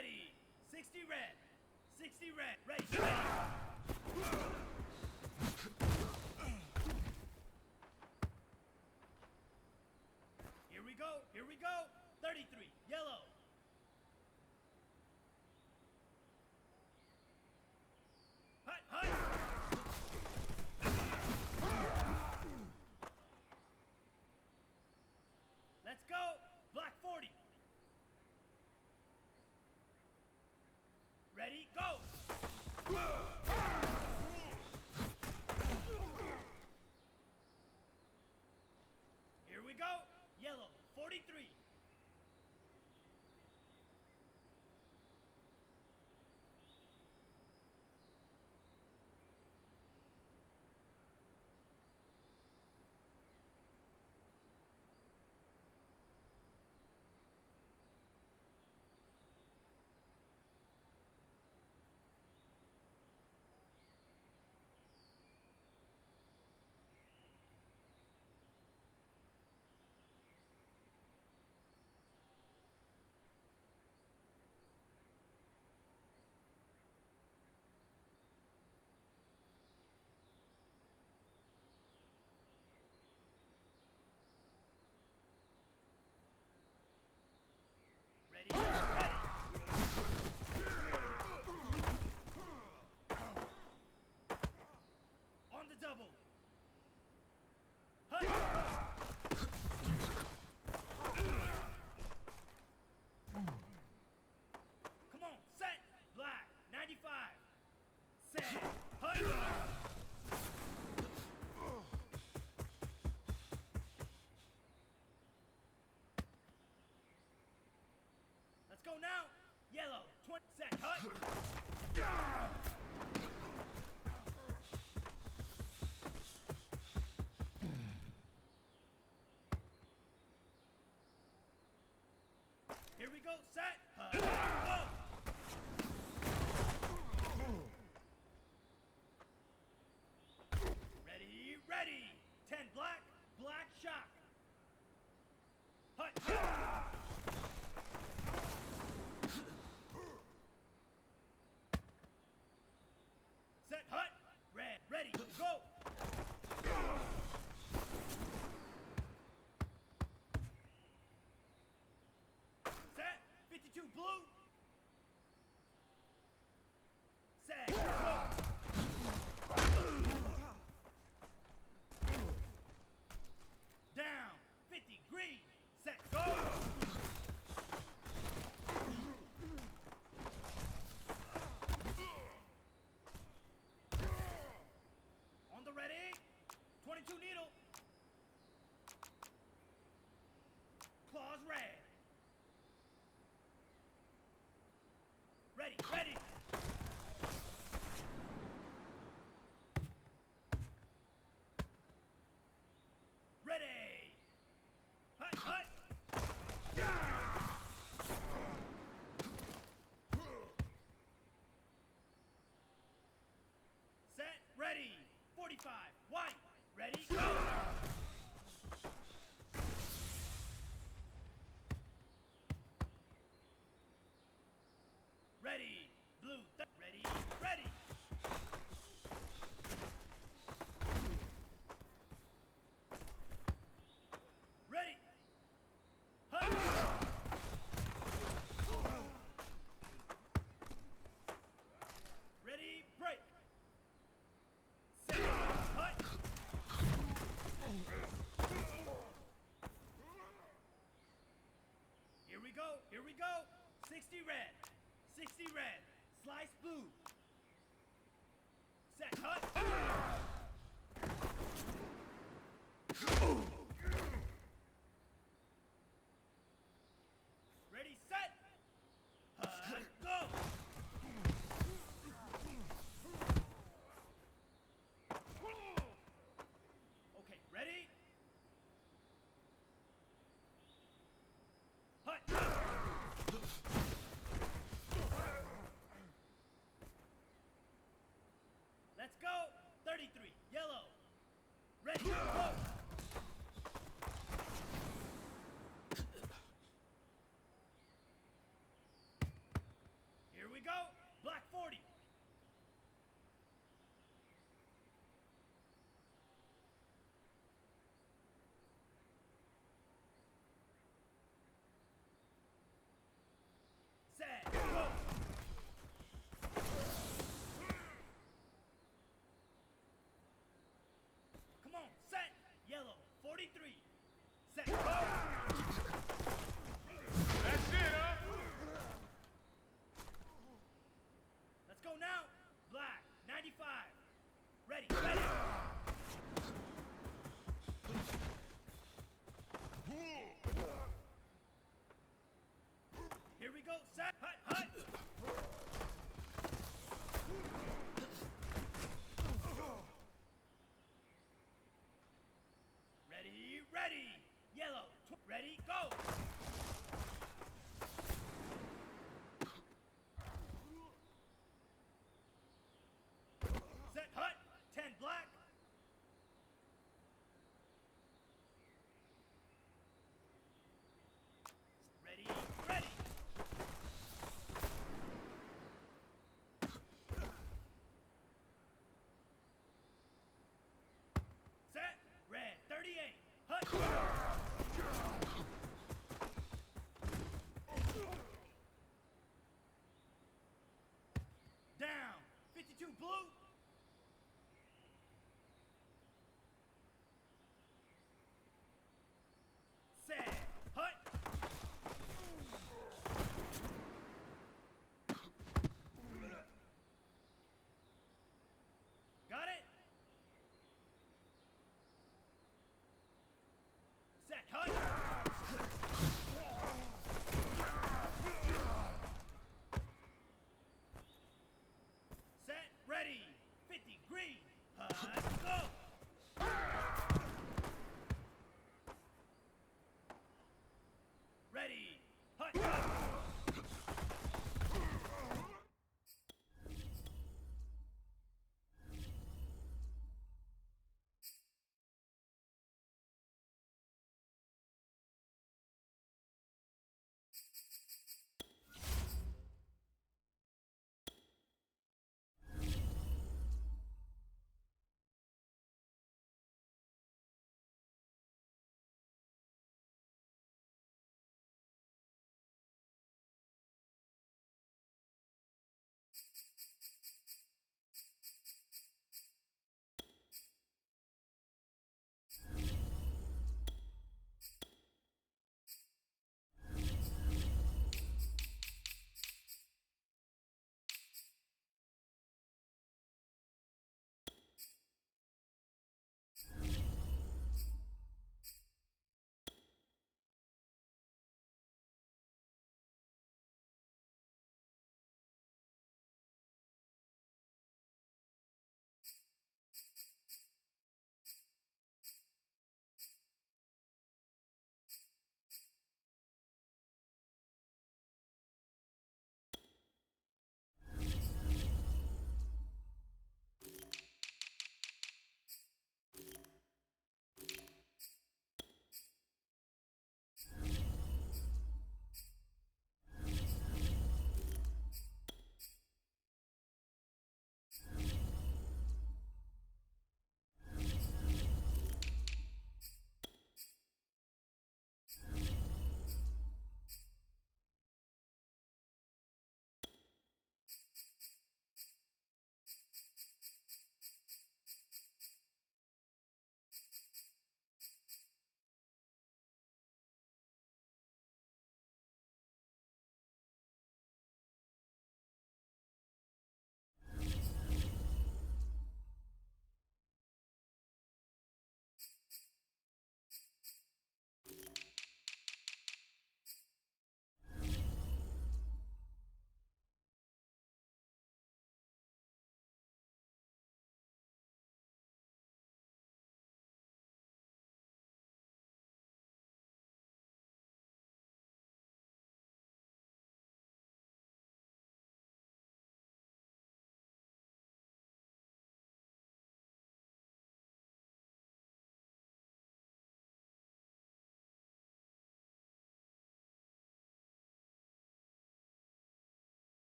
Ready. 60 red. 60 red. Ready. Here we go. Here we go. 33. Yellow. Hut, hut. Let's go. Black 40. Ready, go. Here we go. Yellow 43. Ready, ready. On the double. Hut. Come on, set. Black 95. Set. Hut. Let's go now. Yellow 20. Set. Hut. Here we go, set, go! Ready, ready! 10 black, black shock. Hut, hut! Set, hut, red, ready, go! Set, 52 blue. Set, go. Down, 50 green. Set, go. On the ready, 22 needle. Claws red. Ready, ready. Ready. Hut, hut. Set, ready. 45, white. Ready, go. Ready, blue, ready, ready. Ready. Hut. Ready, break. Set, hut. Here we go, here we go. 60 red. 60 red. Slice blue. Set, hut. Ready, set. Hut, go. Okay, ready? Hut. Let's go. 33. Yellow. Ready. Go. we go. Black 40. Set, go. Come on, set. Yellow 43. Set, go. That's it, huh? Let's go now. Black 95. Ready, ready. Here we go. Set, hut, hut. Ready, ready. Yellow, ready, go. Set, hut. 10 black. Ready, ready. Set, red 38. Hut. Down 52 blue. Set, hut. Got it? Set, hut. Set, ready.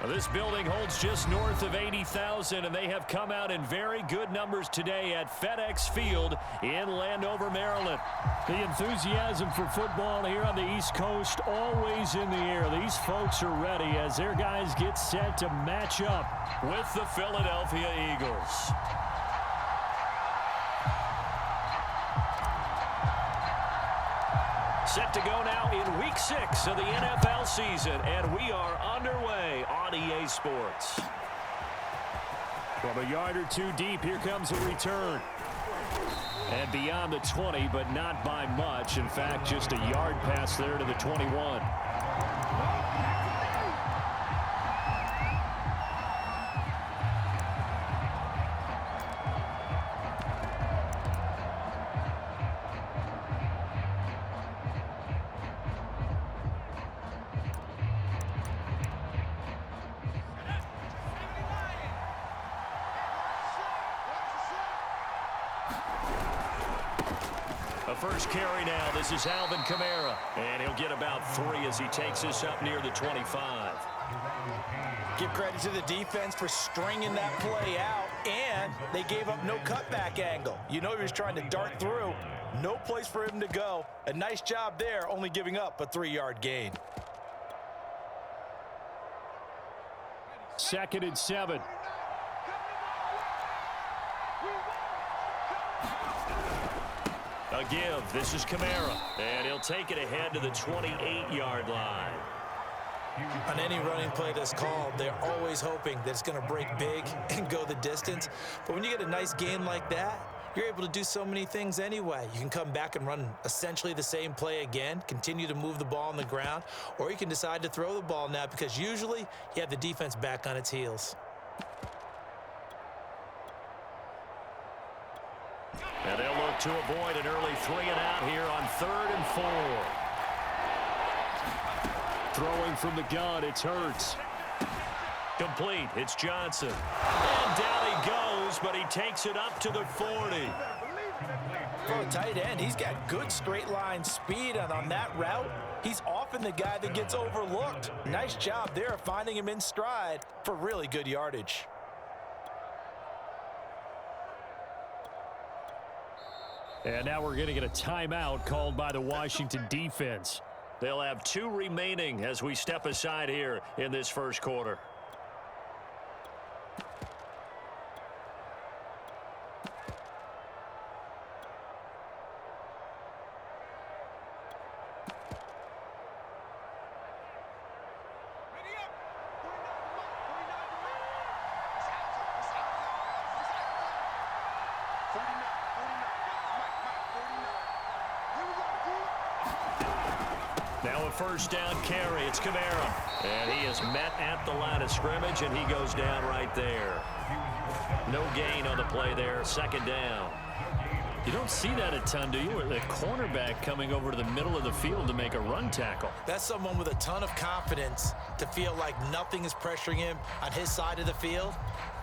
Well, this building holds just north of 80,000, and they have come out in very good numbers today at FedEx Field in Landover, Maryland. The enthusiasm for football here on the East Coast always in the air. These folks are ready as their guys get set to match up with the Philadelphia Eagles. Set to go now in Week 6 of the NFL season, and we are underway on EA Sports. From a yard or two deep, here comes a return. And beyond the 20, but not by much. In fact, just a yard pass there to the 21. First carry now. This is Alvin Kamara. And he'll get about 3 as he takes this up near the 25. Give credit to the defense for stringing that play out, and they gave up no cutback angle. You know he was trying to dart through. No place for him to go. A nice job there, only giving up a 3-yard gain. 2nd and 7. A give. This is Kamara. And he'll take it ahead to the 28-yard line. On any running play that's called, they're always hoping that it's going to break big and go the distance. But when you get a nice gain like that, you're able to do so many things anyway. You can come back and run essentially the same play again, continue to move the ball on the ground, or you can decide to throw the ball now because usually you have the defense back on its heels. And they'll look to avoid an early 3-and-out here on 3rd and 4. Throwing from the gun, it's Hurts. Complete. It's Johnson. And down he goes, but he takes it up to the 40. For a tight end, he's got good straight line speed, and on that route, he's often the guy that gets overlooked. Nice job there finding him in stride for really good yardage. And now we're going to get a timeout called by the Washington defense. They'll have 2 remaining as we step aside here in this first quarter. Now a first down carry. It's Kamara. And he is met at the line of scrimmage, and he goes down right there. No gain on the play there. 2nd down. You don't see that a ton, do you? The cornerback coming over to the middle of the field to make a run tackle. That's someone with a ton of confidence to feel like nothing is pressuring him on his side of the field.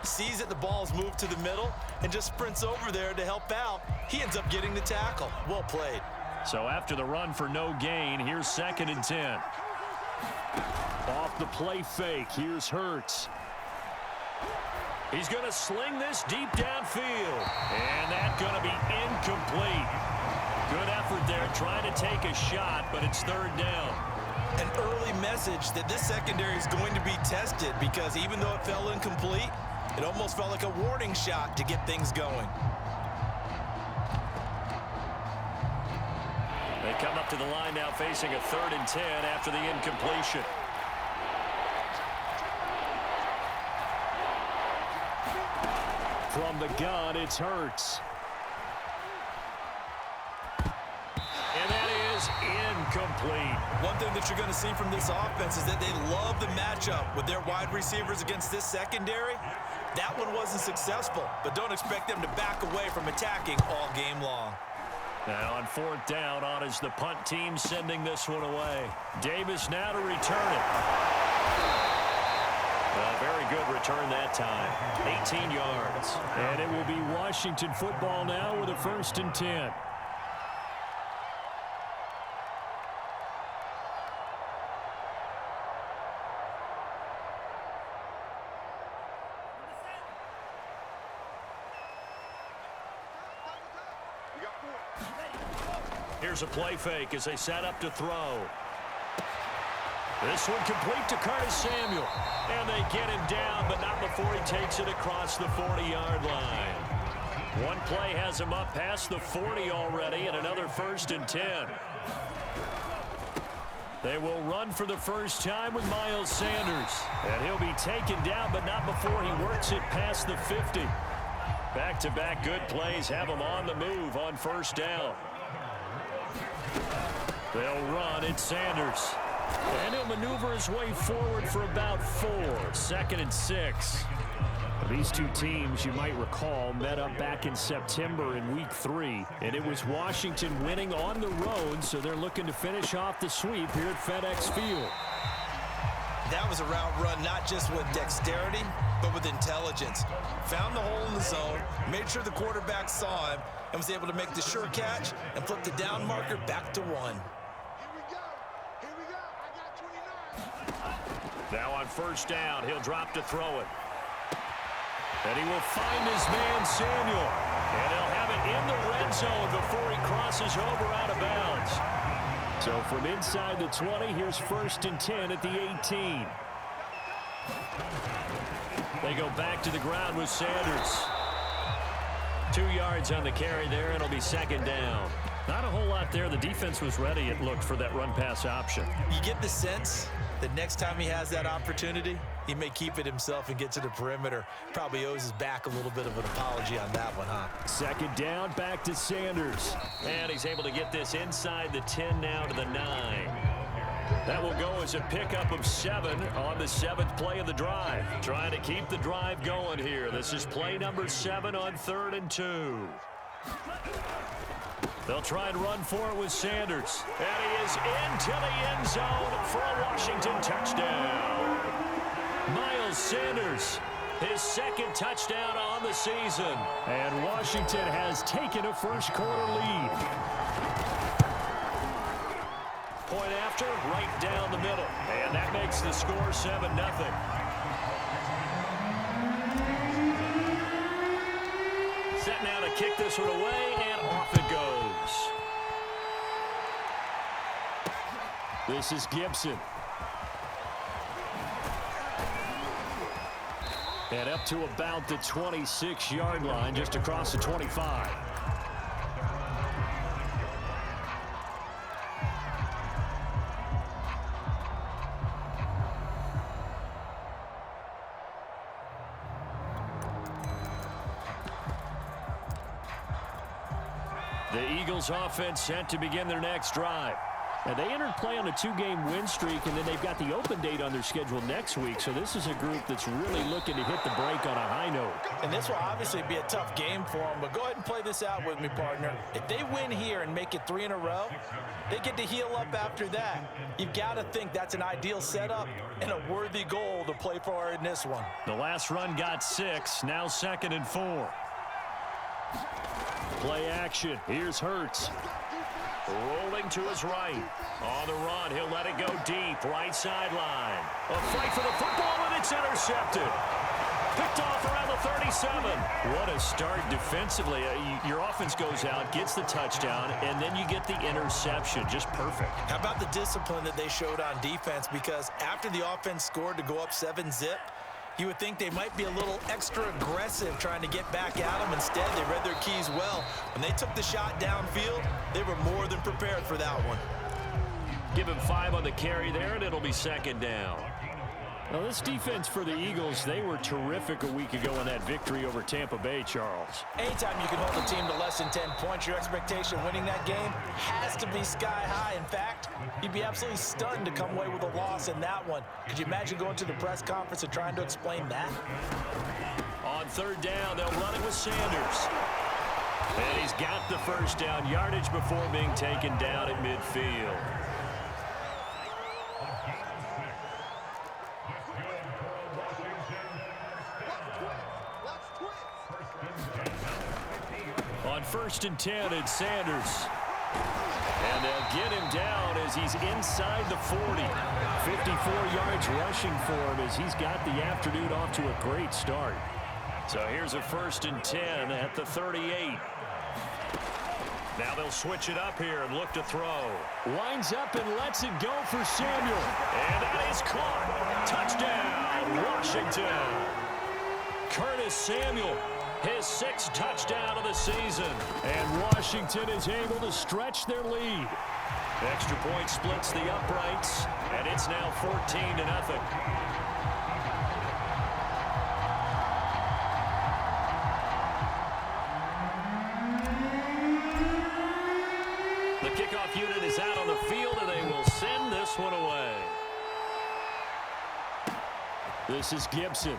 Sees that the ball's moved to the middle and just sprints over there to help out. He ends up getting the tackle. Well played. So after the run for no gain, here's 2nd and 10. Off the play fake, here's Hurts. He's going to sling this deep downfield. And that's going to be incomplete. Good effort there trying to take a shot, but it's 3rd down. An early message that this secondary is going to be tested because even though it fell incomplete, it almost felt like a warning shot to get things going. They come up to the line now facing a 3rd and 10 after the incompletion. From the gun, it's Hurts. And that is incomplete. One thing that you're going to see from this offense is that they love the matchup with their wide receivers against this secondary. That one wasn't successful, but don't expect them to back away from attacking all game long. Now on 4th down, on is the punt team sending this one away. Davis now to return it. Very good return that time. 18 yards. And it will be Washington football now with a 1st and 10. Here's a play fake as they set up to throw. This one complete to Curtis Samuel. And they get him down, but not before he takes it across the 40-yard line. One play has him up past the 40 already, and another 1st and 10. They will run for the first time with Miles Sanders. And he'll be taken down, but not before he works it past the 50. Back-to-back good plays have him on the move on 1st down. They'll run. It's Sanders. And he'll maneuver his way forward for about 4. 2nd and 6. These two teams, you might recall, met up back in September in Week 3. And it was Washington winning on the road, so they're looking to finish off the sweep here at FedEx Field. That was a route run not just with dexterity, but with intelligence. Found the hole in the zone, made sure the quarterback saw him, and was able to make the sure catch and flip the down marker back to 1. Now on 1st down, he'll drop to throw it. And he will find his man, Samuel. And he'll have it in the red zone before he crosses over out of bounds. So from inside the 20, here's 1st and 10 at the 18. They go back to the ground with Sanders. 2 yards on the carry there, and it'll be 2nd down. Not a whole lot there. The defense was ready, it looked, for that run-pass option. You get the sense that next time he has that opportunity, he may keep it himself and get to the perimeter. Probably owes his back a little bit of an apology on that one, huh? 2nd down, back to Sanders. And he's able to get this inside the 10 now to the 9. That will go as a pickup of 7 on the 7th play of the drive. Trying to keep the drive going here. This is play number 7 on 3rd and 2. They'll try and run for it with Sanders. And he is into the end zone for a Washington touchdown. Miles Sanders, his 2nd touchdown on the season. And Washington has taken a first-quarter lead. Point after, right down the middle. And that makes the score 7-0. Set now to kick this one away, and off it goes. This is Gibson. And up to about the 26-yard line, just across the 25. The Eagles offense set to begin their next drive. And they entered play on a 2-game win streak, and then they've got the open date on their schedule next week. So this is a group that's really looking to hit the break on a high note. And this will obviously be a tough game for them, but go ahead and play this out with me, partner. If they win here and make it 3 in a row, they get to heal up after that. You've got to think that's an ideal setup and a worthy goal to play for in this one. The last run got 6, now 2nd and 4. Play action. Here's Hurts. Rolling to his right. On the run, he'll let it go deep. Right sideline. A fight for the football, and it's intercepted. Picked off around the 37. What a start defensively. Your offense goes out, gets the touchdown, and then you get the interception. Just perfect. How about the discipline that they showed on defense? Because after the offense scored to go up 7-zip, you would think they might be a little extra aggressive trying to get back at them. Instead, they read their keys well. When they took the shot downfield, they were more than prepared for that one. Give him 5 on the carry there, and it'll be 2nd down. Now, this defense for the Eagles, they were terrific a week ago in that victory over Tampa Bay, Charles. Anytime you can hold a team to less than 10 points, your expectation winning that game has to be sky high. In fact, you'd be absolutely stunned to come away with a loss in that one. Could you imagine going to the press conference and trying to explain that? On 3rd down, they'll run it with Sanders. And he's got the first down yardage before being taken down at midfield. On 1st and 10, it's Sanders. And they'll get him down as he's inside the 40. 54 yards rushing for him as he's got the afternoon off to a great start. So here's a 1st and 10 at the 38. Now they'll switch it up here and look to throw. Lines up and lets it go for Samuel. And that is caught. Touchdown, Washington. Curtis Samuel, his 6th touchdown of the season. And Washington is able to stretch their lead. Extra point splits the uprights, and it's now 14-0. The kickoff unit is out on the field, and they will send this one away. This is Gibson.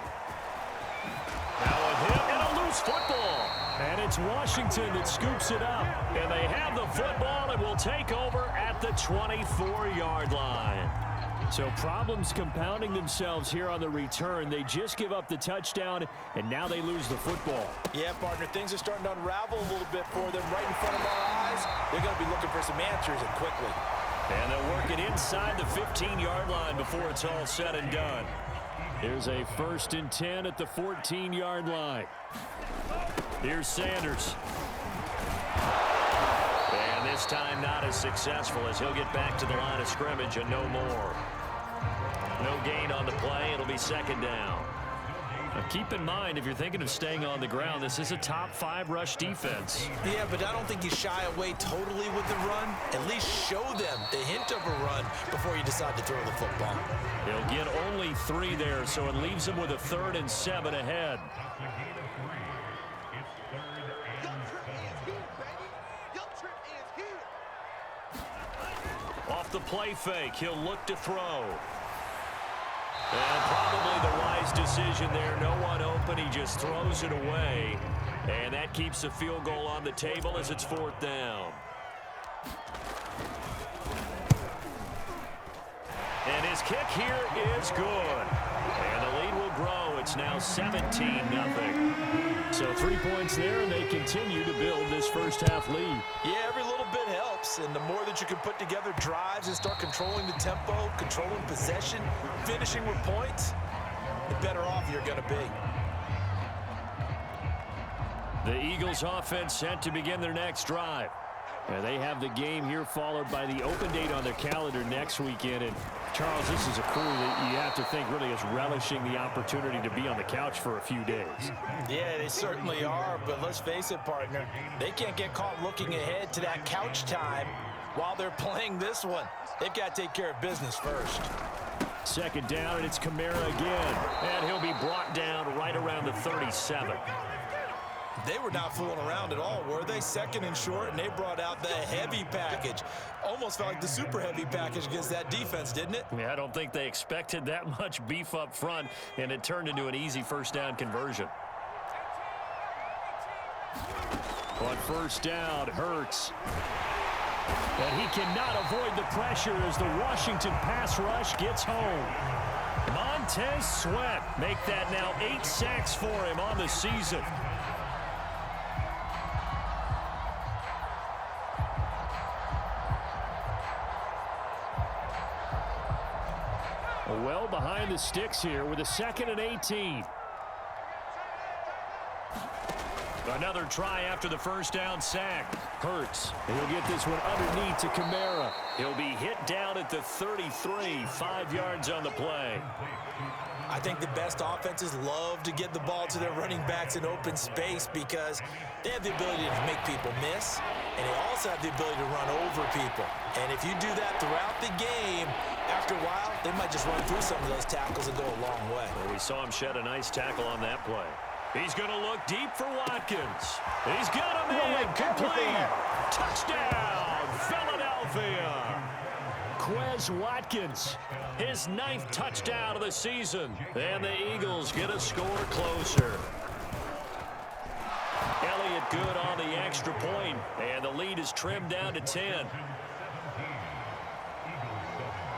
Now a hit and a loose football. And it's Washington that scoops it up. And they have the football and will take over at the 24-yard line. So problems compounding themselves here on the return. They just give up the touchdown, and now they lose the football. Yeah, partner, things are starting to unravel a little bit for them right in front of our eyes. They're going to be looking for some answers, and quickly. And they'll work it inside the 15-yard line before it's all said and done. Here's a 1st and 10 at the 14-yard line. Here's Sanders. And this time not as successful as he'll get back to the line of scrimmage and no more. No gain on the play. It'll be 2nd down. Now keep in mind, if you're thinking of staying on the ground, this is a top 5 rush defense. Yeah, but I don't think you shy away totally with the run. At least show them the hint of a run before you decide to throw the football. He'll get only 3 there, so it leaves him with a 3rd and 7 ahead. Off the play fake, he'll look to throw. And probably the wise decision there. No one open. He just throws it away. And that keeps the field goal on the table as it's 4th down. And his kick here is good. And the lead will grow. It's now 17-0. So 3 points there, and they continue to build this first-half lead. Yeah, every little bit helps, and the more that you can put together drives and start controlling the tempo, controlling possession, finishing with points, the better off you're going to be. The Eagles offense set to begin their next drive. And they have the game here followed by the open date on their calendar next weekend. And, Charles, this is a crew that you have to think really is relishing the opportunity to be on the couch for a few days. Yeah, they certainly are, but let's face it, partner. They can't get caught looking ahead to that couch time while they're playing this one. They've got to take care of business first. 2nd down, and it's Kamara again. And he'll be brought down right around the 37. They were not fooling around at all, were they? 2nd and short, and they brought out the heavy package. Almost felt like the super heavy package against that defense, didn't it? Yeah, I don't think they expected that much beef up front, and it turned into an easy 1st down conversion. On 1st down, Hurts. And he cannot avoid the pressure as the Washington pass rush gets home. Montez Sweat make that now 8 sacks for him on the season. Well behind the sticks here with a 2nd and 18. Another try after the 1st down sack. Hurts. And he'll get this one underneath to Kamara. He'll be hit down at the 33, 5 yards on the play. I think the best offenses love to get the ball to their running backs in open space because they have the ability to make people miss, and they also have the ability to run over people. And if you do that throughout the game, after a while, they might just run through some of those tackles and go a long way. Well, we saw him shed a nice tackle on that play. He's going to look deep for Watkins. He's got him in. Complete. Touchdown, Philadelphia. Quez Watkins. His 9th touchdown of the season. And the Eagles get a score closer. Elliott good on the extra point, and the lead is trimmed down to 10.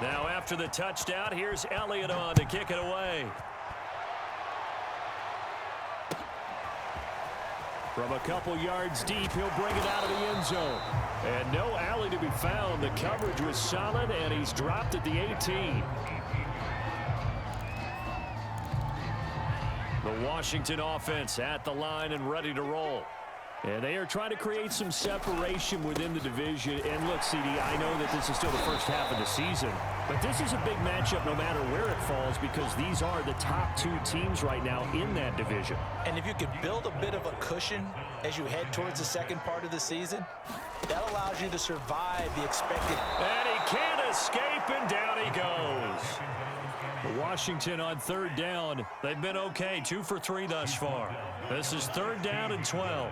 Now after the touchdown, here's Elliott on to kick it away. From a couple yards deep, he'll bring it out of the end zone. And no alley to be found. The coverage was solid, and he's dropped at the 18. The Washington offense at the line and ready to roll. And they are trying to create some separation within the division. And look, CD, I know that this is still the first half of the season, but this is a big matchup no matter where it falls because these are the top two teams right now in that division. And if you can build a bit of a cushion as you head towards the second part of the season, that allows you to survive the expected. And he can't escape, and down he goes. Washington on third down. They've been okay, 2 for 3 thus far. This is third down and 12.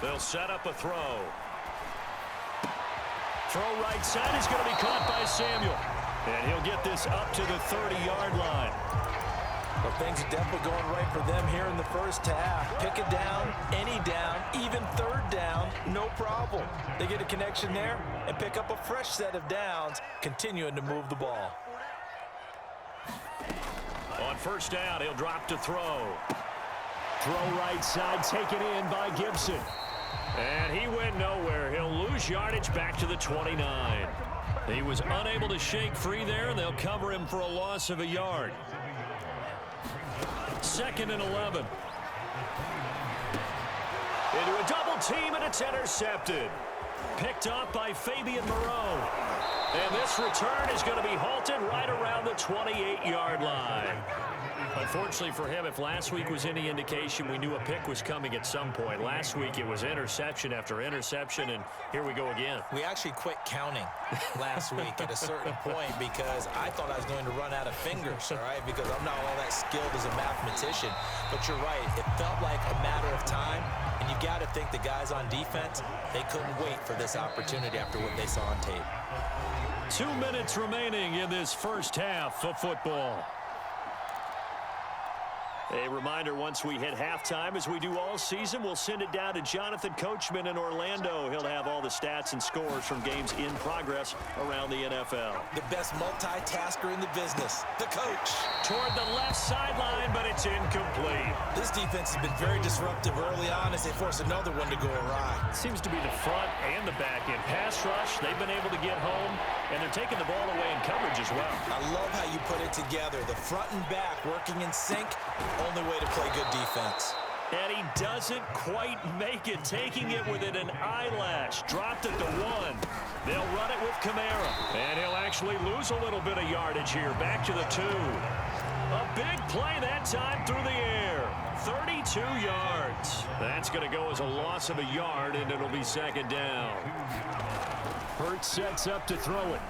They'll set up a throw. Throw right side is going to be caught by Samuel. And he'll get this up to the 30-yard line. Well, things are definitely going right for them here in the first half. Pick a down, any down, even third down, no problem. They get a connection there and pick up a fresh set of downs, continuing to move the ball. On first down, he'll drop to throw. Throw right side, taken in by Gibson. And he went nowhere. He'll lose yardage back to the 29. He was unable to shake free there, and they'll cover him for a loss of a yard. 2nd and 11. Into a double team, and it's intercepted. Picked up by Fabian Moreau. And this return is going to be halted right around the 28-yard line. Unfortunately for him, if last week was any indication, we knew a pick was coming at some point. Last week it was interception after interception, and here we go again. We actually quit counting last week at a certain point because I thought I was going to run out of fingers, all right, because I'm not all that skilled as a mathematician. But you're right, it felt like a matter of time, and you got to think the guys on defense, they couldn't wait for this opportunity after what they saw on tape. 2 minutes remaining in this first half of football. A reminder, once we hit halftime, as we do all season, we'll send it down to Jonathan Coachman in Orlando. He'll have all the stats and scores from games in progress around the NFL. The best multitasker in the business, the coach. Toward the left sideline, but it's incomplete. This defense has been very disruptive early on as they force another one to go awry. Seems to be the front and the back end. Pass rush, they've been able to get home, and they're taking the ball away in coverage as well. I love how you put it together. The front and back working in sync. Only way to play good defense. And he doesn't quite make it, taking it within an eyelash. Dropped at the 1. They'll run it with Kamara. And he'll actually lose a little bit of yardage here. Back to the 2. A big play that time through the air. 32 yards. That's going to go as a loss of a yard, and it'll be 2nd down. Hurts sets up to throw it.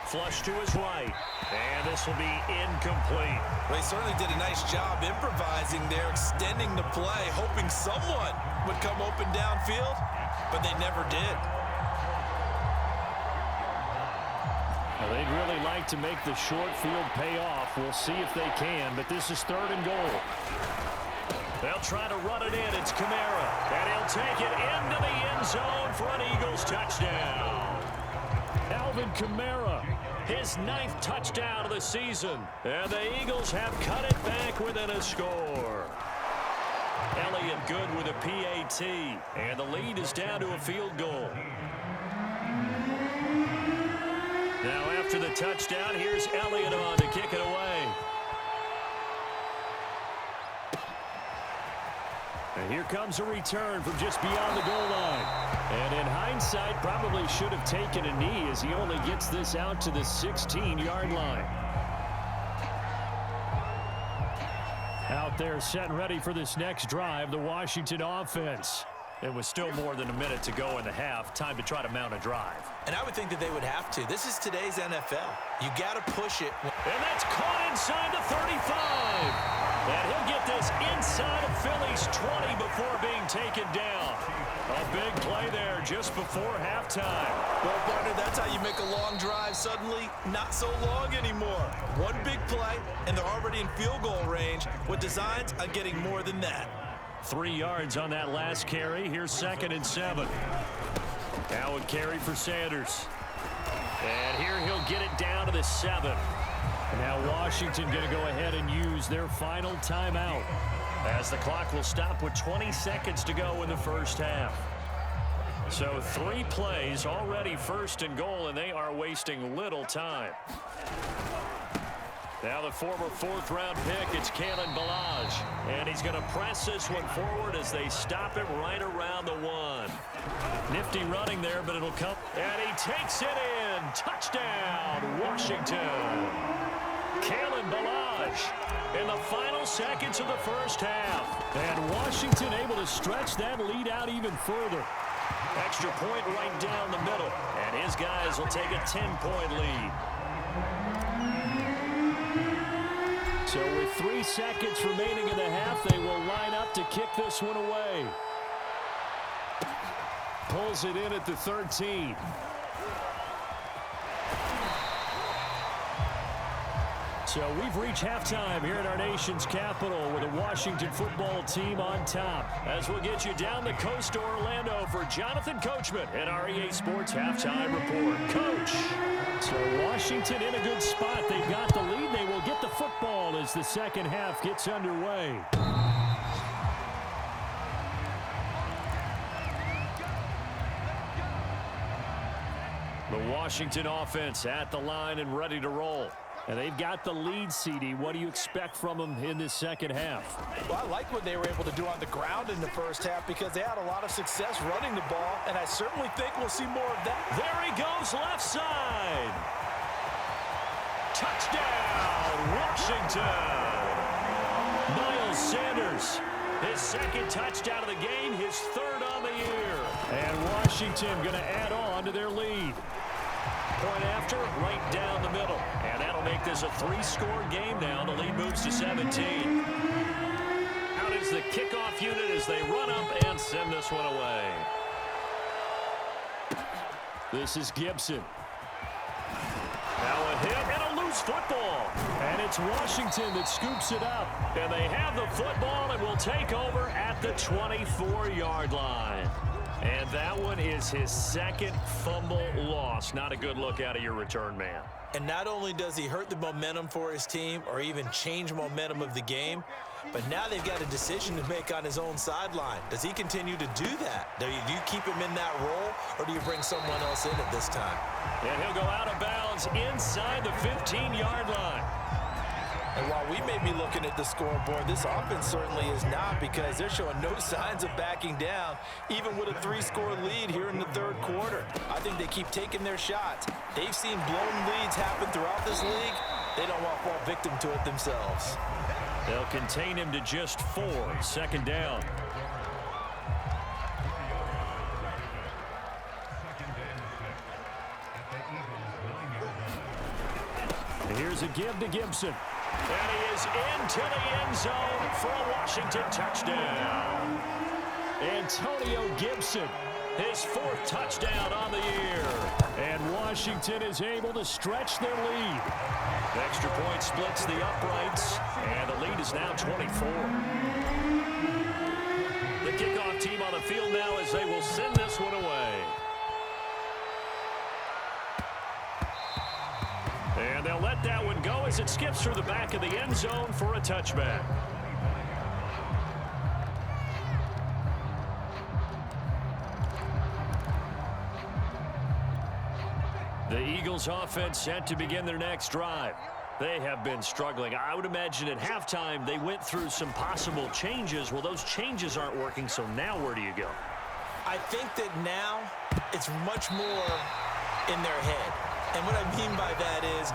Flush to his right. And this will be incomplete. Well, he certainly did a nice job improvising there, extending the play, hoping someone would come open downfield, but they never did. Well, they'd really like to make the short field pay off. We'll see if they can, but this is 3rd and goal. They'll try to run it in. It's Kamara. And he'll take it into the end zone for an Eagles touchdown. Alvin Kamara, his 9th touchdown of the season. And the Eagles have cut it back within a score. Elliott good with a PAT. And the lead is down to a field goal. Now after the touchdown, here's Elliott on to kick it away. And here comes a return from just beyond the goal line. And in hindsight, probably should have taken a knee as he only gets this out to the 16-yard line. Out there set and ready for this next drive, the Washington offense. It was still more than a minute to go in the half. Time to try to mount a drive. And I would think that they would have to. This is today's NFL. You got to push it. And that's caught inside the 35. And he'll get this inside of Philly's 20 before being taken down. A big play there just before halftime. Well, partner, that's how you make a long drive suddenly not so long anymore. One big play, and they're already in field goal range with designs on getting more than that. 3 yards on that last carry. Here's 2nd and 7. Now a carry for Sanders. And here he'll get it down to the 7. Now Washington going to go ahead and use their final timeout, as the clock will stop with 20 seconds to go in the first half. So 3 plays already 1st and goal, and they are wasting little time. Now the former fourth-round pick, it's Kalen Ballage. And he's going to press this one forward as they stop it right around the 1. Nifty running there, but it'll come. And he takes it in. Touchdown, Washington. Kalen Ballage in the final seconds of the first half. And Washington able to stretch that lead out even further. Extra point right down the middle. And his guys will take a 10-point lead. So with 3 seconds remaining in the half, they will line up to kick this one away. Pulls it in at the 13. So we've reached halftime here in our nation's capital with the Washington football team on top. As we'll get you down the coast to Orlando for Jonathan Coachman at our EA Sports Halftime Report. Coach. So Washington in a good spot. They've got the lead. They will get the football as the second half gets underway. The Washington offense at the line and ready to roll. And they've got the lead, CD. What do you expect from them in this second half? Well, I like what they were able to do on the ground in the first half because they had a lot of success running the ball, and I certainly think we'll see more of that. There he goes, left side. Touchdown, Washington. Miles Sanders, his second touchdown of the game, his third on the year. And Washington going to add on to their lead. Point after, right down the middle. And that'll make this a 3-score game now. The lead moves to 17. Out is the kickoff unit as they run up and send this one away. This is Gibson. Now a hit and a loose football. And it's Washington that scoops it up. And they have the football and will take over at the 24-yard line. And that one is his second fumble loss. Not a good look out of your return man. And not only does he hurt the momentum for his team or even change momentum of the game, but now they've got a decision to make on his own sideline. Does he continue to do that? Do you keep him in that role, or do you bring someone else in at this time? And he'll go out of bounds inside the 15-yard line. And while we may be looking at the scoreboard, this offense certainly is not, because they're showing no signs of backing down, even with a 3-score lead here in the third quarter. I think they keep taking their shots. They've seen blown leads happen throughout this league. They don't want to fall victim to it themselves. They'll contain him to just 4. Second down. Here's a give to Gibson. And he is into the end zone for a Washington touchdown. Antonio Gibson, his 4th touchdown on the year. And Washington is able to stretch their lead. Extra point splits the uprights, and the lead is now 24. The kickoff team on the field now as they will send this one away. And they'll let that one go as it skips through the back of the end zone for a touchback. The Eagles offense set to begin their next drive. They have been struggling. I would imagine at halftime they went through some possible changes. Well, those changes aren't working, so now where do you go? I think that now it's much more in their head. And what I mean by that is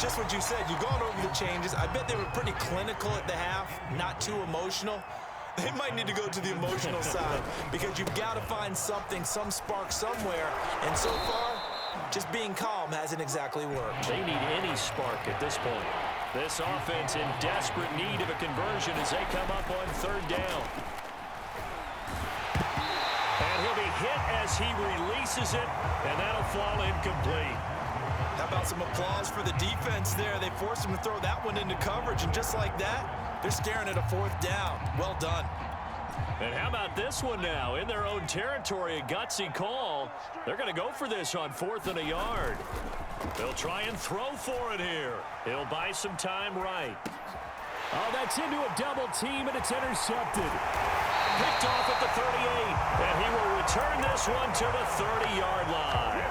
just what you said. You've gone over the changes. I bet they were pretty clinical at the half, not too emotional. They might need to go to the emotional side because you've got to find something, some spark somewhere. And so far, just being calm hasn't exactly worked. They need any spark at this point. This offense in desperate need of a conversion as they come up on 3rd down. And he'll be hit as he releases it, and that'll fall incomplete. How about some applause for the defense there? They forced him to throw that one into coverage, and just like that, they're staring at a 4th down. Well done. And how about this one now? In their own territory, a gutsy call. They're going to go for this on 4th and a yard. They'll try and throw for it here. He'll buy some time right. Oh, that's into a double team, and it's intercepted. Picked off at the 38, and he will return this one to the 30-yard line.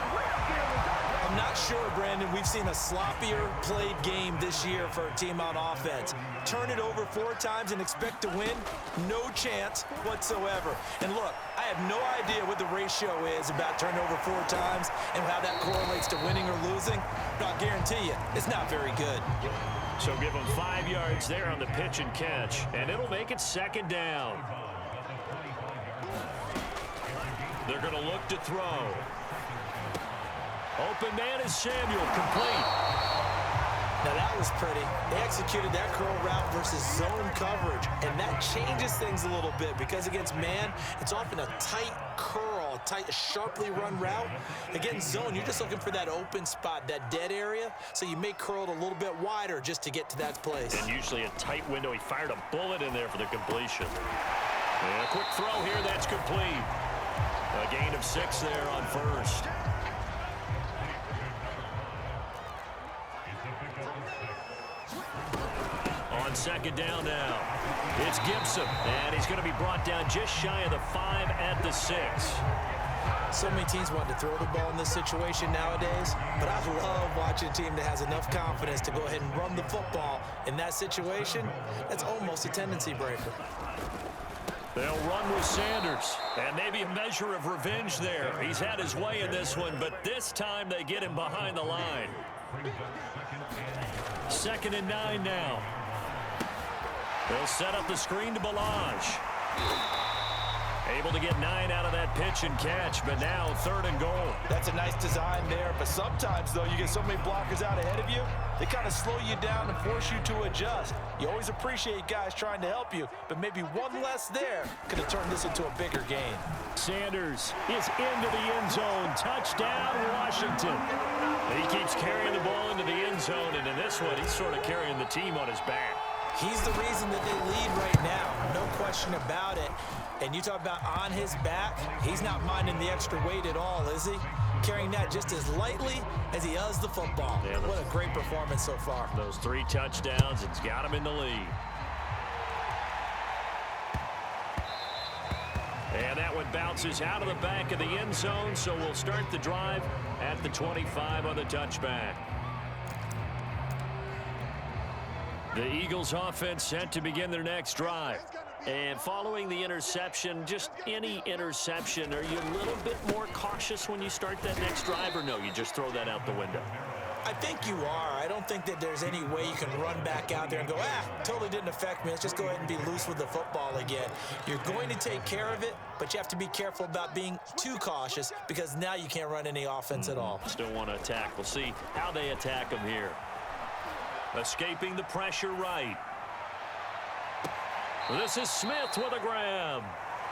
I'm not sure, Brandon, we've seen a sloppier played game this year for a team on offense. Turn it over 4 times and expect to win? No chance whatsoever. And look, I have no idea what the ratio is about turnover 4 times and how that correlates to winning or losing. But I'll guarantee you, it's not very good. So give them 5 yards there on the pitch and catch, and it'll make it 2nd down. They're going to look to throw. Open man is Samuel, complete. Now that was pretty. They executed that curl route versus zone coverage, and that changes things a little bit because against man, it's often a tight curl, a sharply run route. Against zone, you're just looking for that open spot, that dead area, so you may curl it a little bit wider just to get to that place. And usually a tight window. He fired a bullet in there for the completion. And a quick throw here, that's complete. A gain of 6 there on first. On 2nd down now, it's Gibson, and he's going to be brought down just shy of the 5 at the 6. So many teams want to throw the ball in this situation nowadays, but I love watching a team that has enough confidence to go ahead and run the football in that situation. That's almost a tendency breaker. They'll run with Sanders, and maybe a measure of revenge there. He's had his way in this one, but this time they get him behind the line. 2nd and 9 now. They'll set up the screen to Balaj. Able to get 9 out of that pitch and catch, but now 3rd and goal. That's a nice design there, but sometimes, though, you get so many blockers out ahead of you, they kind of slow you down and force you to adjust. You always appreciate guys trying to help you, but maybe one less there could have turned this into a bigger game. Sanders is into the end zone. Touchdown, Washington. He keeps carrying the ball into the end zone, and in this one, he's sort of carrying the team on his back. He's the reason that they lead right now, no question about it. And you talk about on his back, he's not minding the extra weight at all, is he? Carrying that just as lightly as he does the football. Yeah, what a great performance so far. Those 3 touchdowns, it's got him in the lead. And that one bounces out of the back of the end zone, so we'll start the drive at the 25 on the touchback. The Eagles offense set to begin their next drive. And following the interception, just any interception, are you a little bit more cautious when you start that next drive, or no, you just throw that out the window? I think you are. I don't think that there's any way you can run back out there and go, totally didn't affect me. Let's just go ahead and be loose with the football again. You're going to take care of it, but you have to be careful about being too cautious because now you can't run any offense at all. Still want to attack. We'll see how they attack them here. Escaping the pressure right. This is Smith with a grab.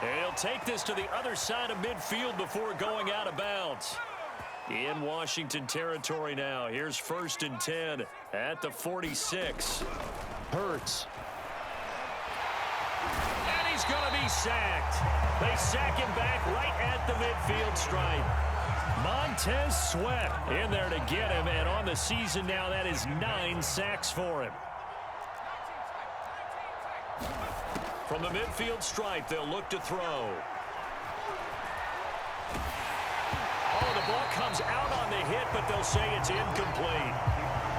And he'll take this to the other side of midfield before going out of bounds. In Washington territory now. Here's 1st and 10 at the 46. Hurts. And he's going to be sacked. They sack him back right at the midfield stripe. Montez Sweat in there to get him, and on the season now, that is 9 sacks for him. From the midfield stripe, they'll look to throw. Oh, the ball comes out on the hit, but they'll say it's incomplete.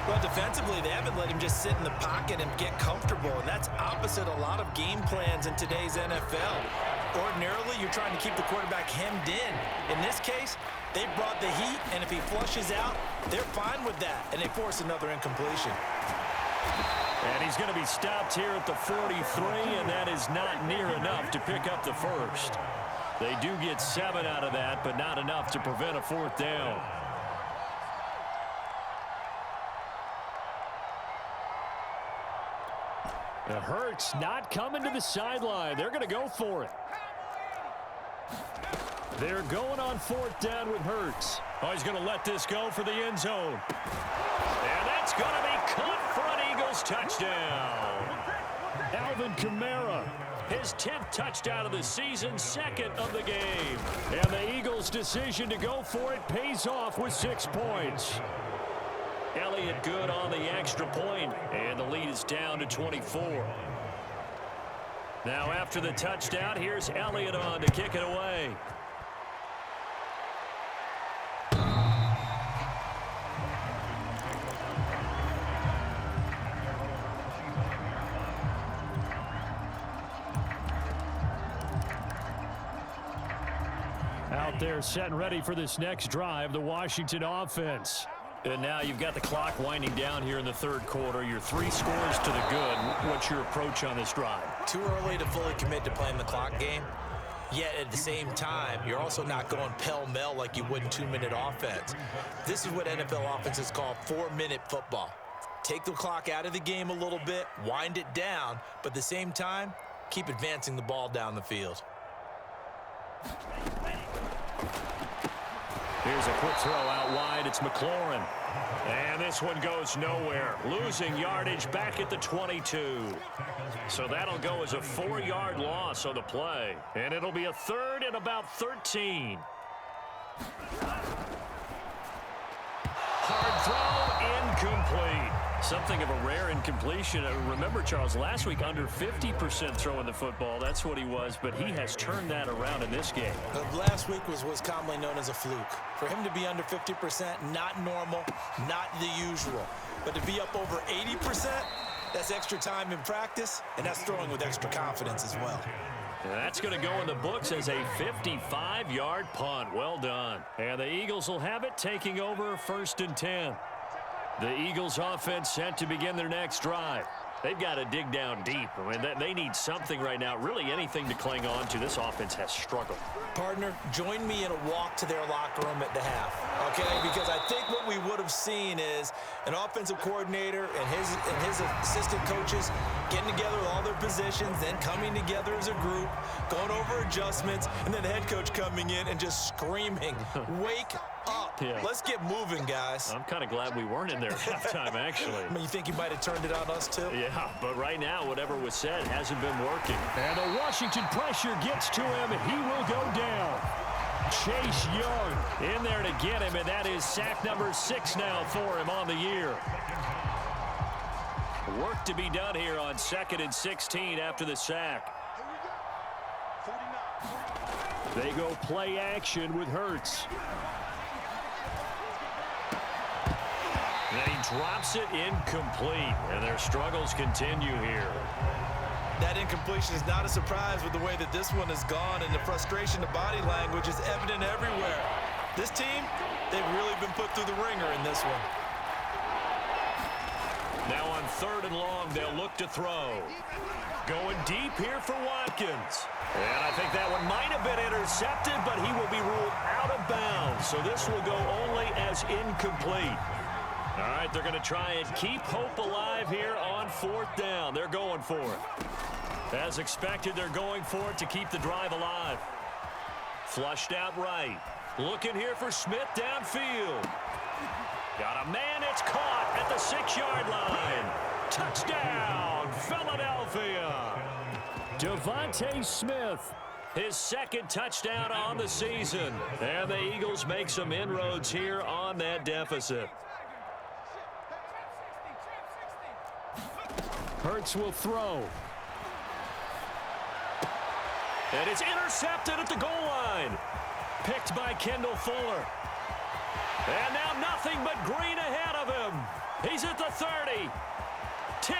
Well, defensively, they haven't let him just sit in the pocket and get comfortable, and that's opposite a lot of game plans in today's NFL. Ordinarily, you're trying to keep the quarterback hemmed in. In this case, they brought the heat, and if he flushes out, they're fine with that, and they force another incompletion. And he's going to be stopped here at the 43, and that is not near enough to pick up the first. They do get 7 out of that, but not enough to prevent a 4th down. It hurts not coming to the sideline. They're going to go for it. They're going on 4th down with Hurts. Oh, he's going to let this go for the end zone. And that's going to be caught for an Eagles touchdown. Alvin Kamara, his 10th touchdown of the season, 2nd of the game. And the Eagles' decision to go for it pays off with 6 points. Elliott good on the extra point, and the lead is down to 24. Now after the touchdown, here's Elliott on to kick it Out there set and ready for this next drive, the Washington offense. And now you've got the clock winding down here in the third quarter. You're 3 scores to the good. What's your approach on this drive? Too early to fully commit to playing the clock game. Yet at the same time, you're also not going pell-mell like you would in 2-minute offense. This is what NFL offenses call 4-minute football. Take the clock out of the game a little bit, wind it down, but at the same time, keep advancing the ball down the field. Here's a quick throw out wide. It's McLaurin. And this one goes nowhere. Losing yardage back at the 22. So that'll go as a 4-yard loss on the play. And it'll be a 3rd and about 13. Hard throw, incomplete. Something of a rare incompletion. Remember, Charles, last week under 50% throwing the football. That's what he was, but he has turned that around in this game. Last week was commonly known as a fluke. For him to be under 50%, not normal, not the usual. But to be up over 80%, that's extra time in practice, and that's throwing with extra confidence as well. And that's going to go in the books as a 55-yard punt. Well done. And the Eagles will have it, taking over 1st and 10. The Eagles offense set to begin their next drive. They've got to dig down deep. I mean, they need something right now, really anything to cling on to. This offense has struggled. Partner, join me in a walk to their locker room at the half, okay? Because I think what we would have seen is an offensive coordinator and his assistant coaches getting together with all their positions, then coming together as a group, going over adjustments, and then the head coach coming in and just screaming, wake up. Yeah. Let's get moving, guys. I'm kind of glad we weren't in there at halftime, actually. I mean, you think he might have turned it on us, too? Yeah, but right now, whatever was said hasn't been working. And the Washington pressure gets to him, and he will go down. Chase Young in there to get him, and that is sack number 6 now for him on the year. Work to be done here on 2nd and 16 after the sack. They go play action with Hurts. And he drops it incomplete, and their struggles continue here. That incompletion is not a surprise with the way that this one has gone, and the frustration, the body language is evident everywhere. This team, they've really been put through the ringer in this one. Now on 3rd and long, they'll look to throw. Going deep here for Watkins. And I think that one might have been intercepted, but he will be ruled out of bounds. So this will go only as incomplete. All right, they're going to try and keep hope alive here on 4th down. They're going for it. As expected, they're going for it to keep the drive alive. Flushed out right. Looking here for Smith downfield. Got a man, it's caught at the 6-yard line. Touchdown, Philadelphia. Devontae Smith. His 2nd touchdown on the season. And the Eagles make some inroads here on that deficit. Hurts will throw. And it's intercepted at the goal line. Picked by Kendall Fuller. And now nothing but green ahead of him. He's at the 30. 10.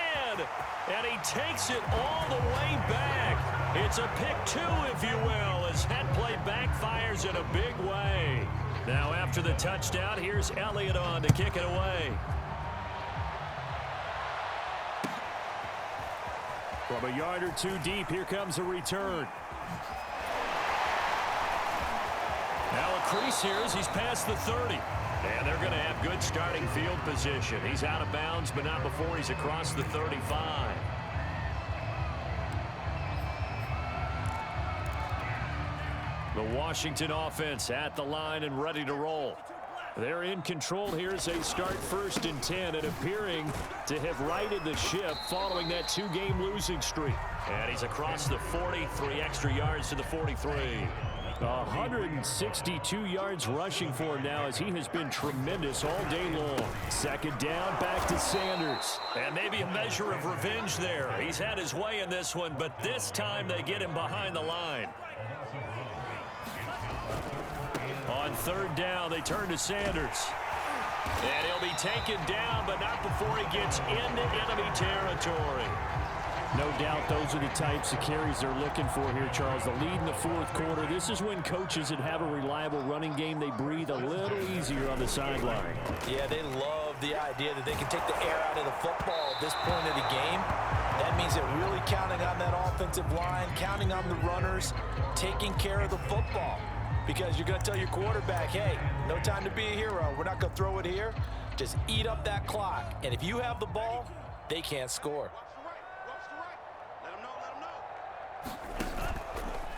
And he takes it all the way back. It's a pick 2, if you will, as that play backfires in a big way. Now after the touchdown, here's Elliott on to kick it away. From a yard or 2 deep, here comes a return. Now a crease here as he's past the 30. And they're going to have good starting field position. He's out of bounds, but not before he's across the 35. The Washington offense at the line and ready to roll. They're in control here as they start 1st and 10 and appearing to have righted the ship following that 2-game losing streak. And he's across the 40, 3 extra yards to the 43. 162 yards rushing for him now as he has been tremendous all day long. 2nd down, back to Sanders. And maybe a measure of revenge there. He's had his way in this one, but this time they get him behind the line. On 3rd down, they turn to Sanders. And he'll be taken down, but not before he gets into enemy territory. No doubt those are the types of carries they're looking for here, Charles. The lead in the fourth quarter. This is when coaches that have a reliable running game, they breathe a little easier on the sideline. Yeah, they love the idea that they can take the air out of the football at this point of the game. That means they're really counting on that offensive line, counting on the runners, taking care of the football. Because you're going to tell your quarterback, hey, no time to be a hero. We're not going to throw it here. Just eat up that clock. And if you have the ball, they can't score.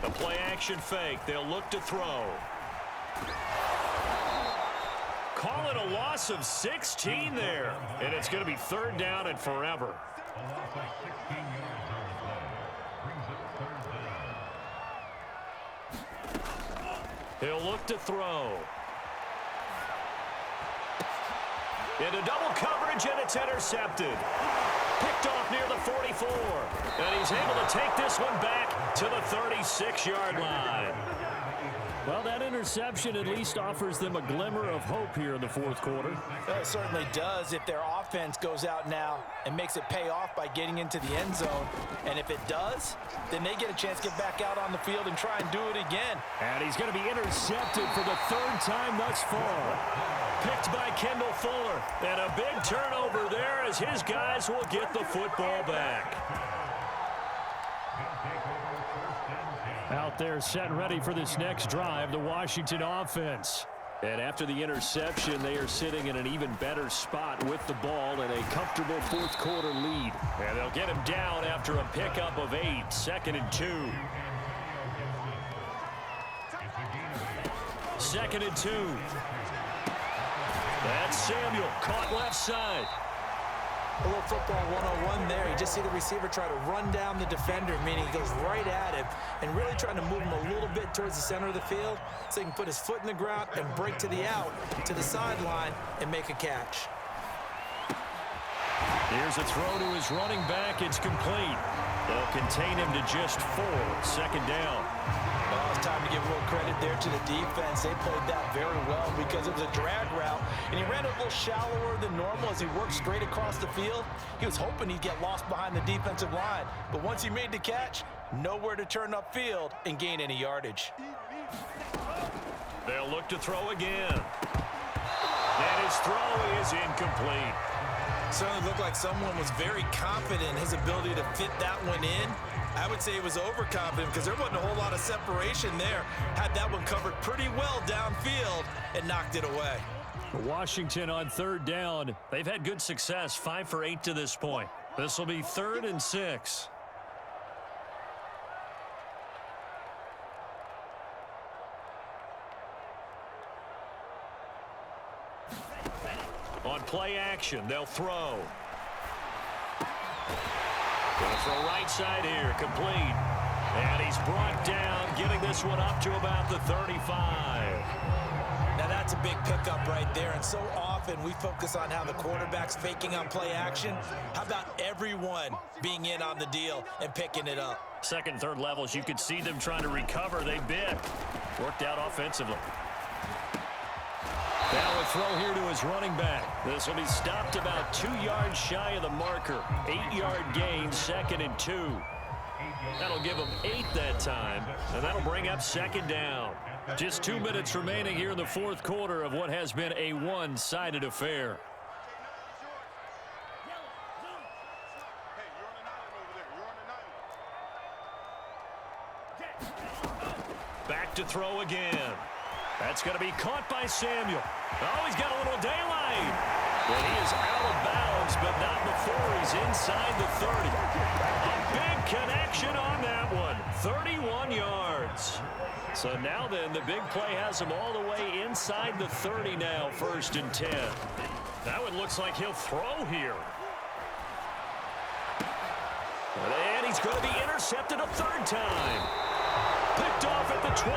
A play-action fake. They'll look to throw. Call it a loss of 16 there. And it's going to be third down and forever. He'll look to throw. Into double coverage, and it's intercepted. Picked off near the 44. And he's able to take this one back to the 36-yard line. Well, that interception at least offers them a glimmer of hope here in the fourth quarter. It certainly does if their offense goes out now and makes it pay off by getting into the end zone. And if it does, then they get a chance to get back out on the field and try and do it again. And he's going to be intercepted for the third time thus far. Picked by Kendall Fuller. And a big turnover there as his guys will get the football back. Out there set and ready for this next drive, the Washington offense. And after the interception, they are sitting in an even better spot with the ball and a comfortable fourth quarter lead. And they'll get him down after a pickup of 8, 2nd and 2. 2nd and 2. That's Samuel, caught left side. A little football 101 there. You just see the receiver try to run down the defender, meaning he goes right at him and really trying to move him a little bit towards the center of the field so he can put his foot in the ground and break to the out, to the sideline, and make a catch. Here's a throw to his running back. It's complete. They'll contain him to just 4, 2nd down. Well, it's time to give a little credit there to the defense. They played that very well because it was a drag route, and he ran a little shallower than normal as he worked straight across the field. He was hoping he'd get lost behind the defensive line, but once he made the catch, nowhere to turn upfield and gain any yardage. They'll look to throw again. And his throw is incomplete. Certainly looked like someone was very confident in his ability to fit that one in. I would say he was overconfident because there wasn't a whole lot of separation there. Had that one covered pretty well downfield and knocked it away. Washington on 3rd down. They've had good success, 5 for 8 to this point. This will be 3rd and 6. On play action, they'll throw. Going to throw right side here, complete. And he's brought down, getting this one up to about the 35. Now that's a big pickup right there, and so often we focus on how the quarterback's faking on play action. How about everyone being in on the deal and picking it up? 2nd, 3rd levels, you could see them trying to recover. They bit. Worked out offensively. Now a throw here to his running back. This will be stopped about 2 yards shy of the marker. 8-yard gain, 2nd and 2. That'll give him 8 that time, and that'll bring up 2nd down. Just 2 minutes remaining here in the fourth quarter of what has been a one-sided affair. Back to throw again. That's going to be caught by Samuel. Oh, he's got a little daylight. And he is out of bounds, but not before he's inside the 30. A big connection on that one. 31 yards. So now then, the big play has him all the way inside the 30 now, 1st and 10. That one looks like he'll throw here. And he's going to be intercepted a 3rd time. Picked off at the 20,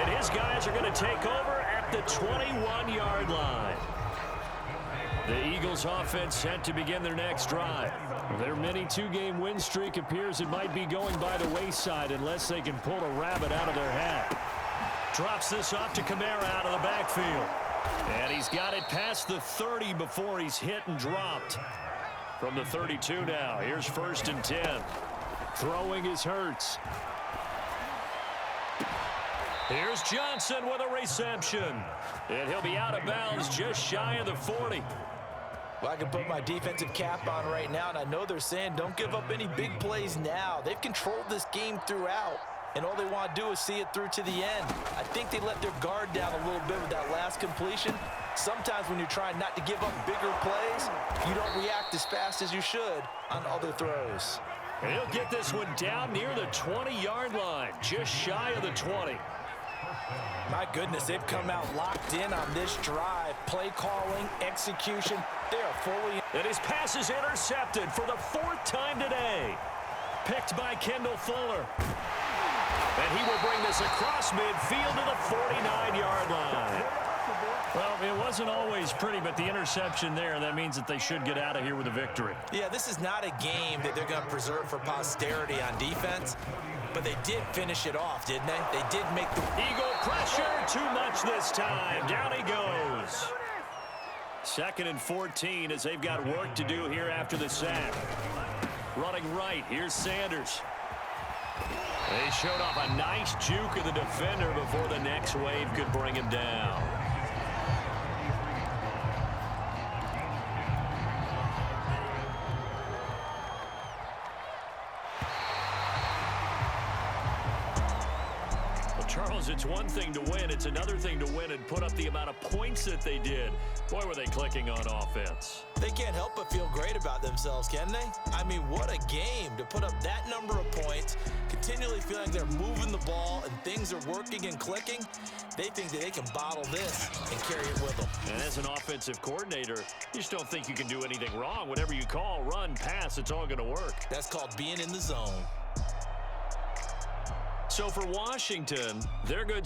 and his guys are going to take over at the 21-yard line. The Eagles offense set to begin their next drive. Their mini 2-game win streak appears it might be going by the wayside unless they can pull a rabbit out of their hat. Drops this off to Kamara out of the backfield. And he's got it past the 30 before he's hit and dropped. From the 32 now, here's 1st and 10. Throwing is Hurts. Here's Johnson with a reception. And he'll be out of bounds just shy of the 40. Well, I can put my defensive cap on right now, and I know they're saying don't give up any big plays now. They've controlled this game throughout, and all they want to do is see it through to the end. I think they let their guard down a little bit with that last completion. Sometimes when you're trying not to give up bigger plays, you don't react as fast as you should on other throws. He'll get this one down near the 20-yard line, just shy of the 20. My goodness, they've come out locked in on this drive. Play calling, execution, they are fully... And his pass is intercepted for the 4th time today. Picked by Kendall Fuller. And he will bring this across midfield to the 49-yard line. Well, it wasn't always pretty, but the interception there, that means that they should get out of here with a victory. Yeah, this is not a game that they're going to preserve for posterity on defense, but they did finish it off, didn't they? They did make the... Eagle pressure, too much this time. Down he goes. 2nd and 14 as they've got work to do here after the sack. Running right, here's Sanders. They showed off a nice juke of the defender before the next wave could bring him down. Charles, it's one thing to win. It's another thing to win and put up the amount of points that they did. Boy, were they clicking on offense. They can't help but feel great about themselves, can they? I mean, what a game to put up that number of points, continually feeling they're moving the ball and things are working and clicking. They think that they can bottle this and carry it with them. And as an offensive coordinator, you just don't think you can do anything wrong. Whatever you call, run, pass, it's all going to work. That's called being in the zone. So for Washington, they're good.